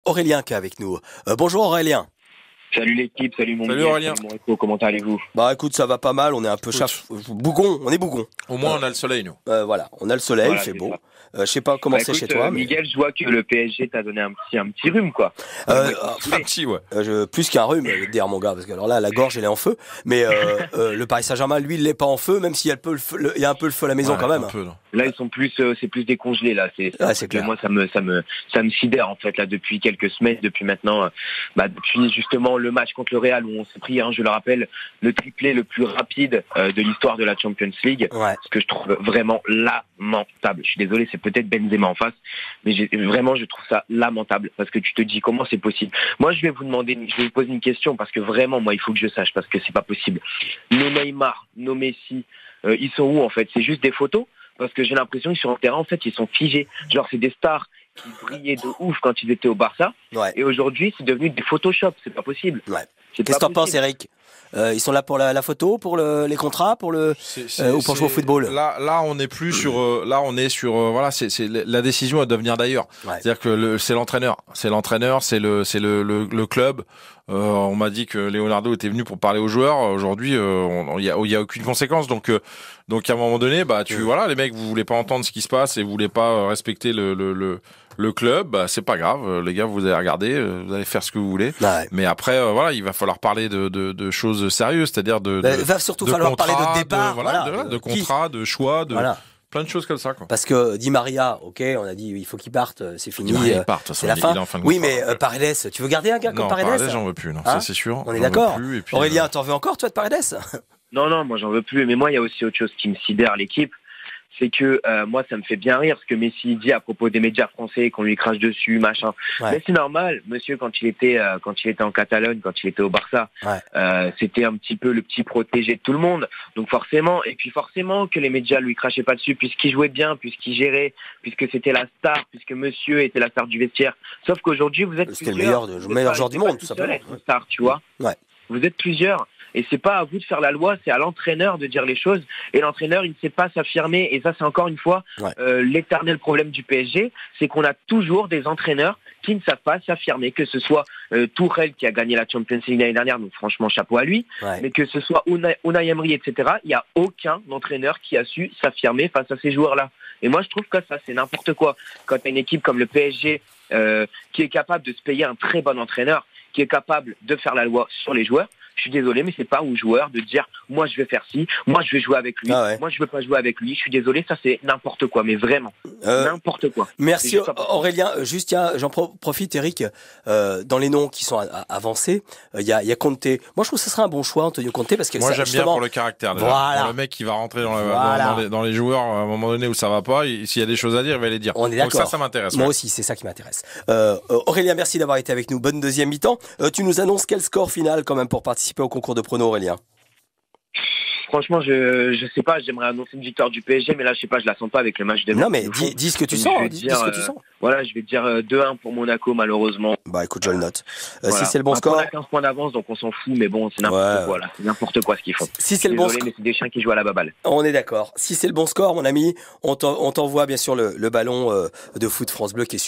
Aurélien qui est avec nous. Bonjour Aurélien. Salut l'équipe, salut mon Salut Aurélien. salut mon Rico, comment allez-vous? Bah écoute, ça va pas mal, on est un peu bougon, on est bougon. Au moins on a le soleil nous. Voilà, on a le soleil, Voilà, il fait c'est beau. ça. Je sais pas comment c'est Écoute, chez toi. Mais... Miguel, je vois que le PSG t'a donné un petit rhume, quoi. Un petit, ouais. Plus qu'un rhume, je veux dire mon gars, parce que alors là, la gorge elle est en feu. Mais le Paris Saint-Germain, lui, il l'est pas en feu, même s'il y a il y a un peu le feu à la maison Ouais, quand même. un peu, là. Là, ils sont plus, c'est plus décongelés, là. C'est clair. Moi, ça me sidère, en fait, là, depuis quelques semaines, depuis maintenant, depuis justement le match contre le Real, où on s'est pris, je le rappelle, le triplé le plus rapide de l'histoire de la Champions League. Ouais. Ce que je trouve vraiment lamentable. Je suis désolé, c'est peut-être Benzema en face, mais vraiment, je trouve ça lamentable, parce que tu te dis, comment c'est possible? Moi, je vais vous poser une question, parce que vraiment, moi, il faut que je sache, parce que c'est pas possible. Nos Neymar, nos Messi, ils sont où, en fait? C'est juste des photos? Parce que j'ai l'impression que sur le terrain, en fait, ils sont figés. Genre, c'est des stars qui brillaient de ouf quand ils étaient au Barça. Ouais. Et aujourd'hui, c'est devenu des Photoshop. C'est pas possible. Ouais. C'est Qu'est-ce que pas t'en penses, possible. Eric? Ils sont là pour la photo, pour les contrats, pour ou pour jouer au football. Là, on est plus sur. Là, on est sur. Voilà, c'est la décision, elle doit venir d'ailleurs. Ouais. C'est-à-dire que c'est l'entraîneur, c'est le club. On m'a dit que Leonardo était venu pour parler aux joueurs. Aujourd'hui, il y a aucune conséquence. Donc à un moment donné, voilà, les mecs, vous voulez pas entendre ce qui se passe et vous voulez pas respecter le club, c'est pas grave, les gars, vous allez regarder, vous allez faire ce que vous voulez. Ouais. Mais après, voilà, il va falloir parler de choses sérieuses, c'est-à-dire va surtout falloir parler de départ, de contrat, de choix, de plein de choses comme ça, quoi. Parce que Di Maria, ok, on a dit il faut qu'il parte, c'est fini. Il part, de toute façon, c'est la fin. il est en fin de Oui, contrat. mais Paredes, tu veux garder un gars comme Non, Paredes? j'en veux plus, non, Hein ça c'est sûr. On est J'en veux d'accord. plus, et puis, Aurélien, t'en veux encore, toi, de Paredes? Non, moi, j'en veux plus. Mais moi, il y a aussi autre chose qui me sidère, l'équipe. C'est que moi, ça me fait bien rire ce que Messi dit à propos des médias français, qu'on lui crache dessus, machin. Ouais. Mais c'est normal, monsieur, quand il était en Catalogne, quand il était au Barça, c'était un petit peu le petit protégé de tout le monde. Donc forcément, que les médias lui crachaient pas dessus, puisqu'il jouait bien, puisqu'il gérait, puisque c'était la star, puisque monsieur était la star du vestiaire. Sauf qu'aujourd'hui, vous êtes C'était plusieurs. le meilleur joueur du monde, tout seul simplement. être une star, tu vois. Ouais. Vous êtes plusieurs. Et c'est pas à vous de faire la loi, c'est à l'entraîneur de dire les choses. Et l'entraîneur, il ne sait pas s'affirmer. Et ça, c'est encore une fois l'éternel problème du PSG, c'est qu'on a toujours des entraîneurs qui ne savent pas s'affirmer. Que ce soit Tourelle qui a gagné la Champions League l'année dernière, donc franchement chapeau à lui. Ouais. Mais que ce soit Unai Emery, etc. Il n'y a aucun entraîneur qui a su s'affirmer face à ces joueurs-là. Et moi, je trouve que ça, c'est n'importe quoi. Quand tu as une équipe comme le PSG qui est capable de se payer un très bon entraîneur, qui est capable de faire la loi sur les joueurs, je suis désolé, mais c'est pas aux joueurs de dire moi je vais faire ci, moi je vais jouer avec lui, moi je veux pas jouer avec lui. Je suis désolé, ça c'est n'importe quoi, mais vraiment n'importe quoi. Merci Aurélien. Juste tiens, j'en profite, Eric. Dans les noms qui sont avancés, il y a Conte. Moi je trouve que ce serait un bon choix, Antonio Conte, parce que moi j'aime bien pour le caractère. Pour le mec qui va rentrer dans les joueurs à un moment donné où ça va pas, s'il y a des choses à dire, il va les dire. On est d'accord. Donc ça m'intéresse. Moi aussi, c'est ça qui m'intéresse. Aurélien, merci d'avoir été avec nous. Bonne deuxième mi-temps. Tu nous annonces quel score final quand même pour participer au concours de pronos, Aurélien? Franchement, je sais pas, j'aimerais annoncer une victoire du PSG, mais là, je sais pas, je la sens pas avec le match de Non, mais dis ce que tu sens. Dis ce que tu sens. Voilà, je vais dire 2-1 pour Monaco, malheureusement. Bah écoute, je le note. Voilà. Si c'est le bon score. On a 15 points d'avance, donc on s'en fout, mais bon, c'est n'importe quoi, là. C'est n'importe quoi ce qu'ils font. Si c'est le bon score. Mais c'est des chiens qui jouent à la baballe. On est d'accord. Si c'est le bon score, mon ami, on t'envoie bien sûr le ballon de foot France Bleu qui est super.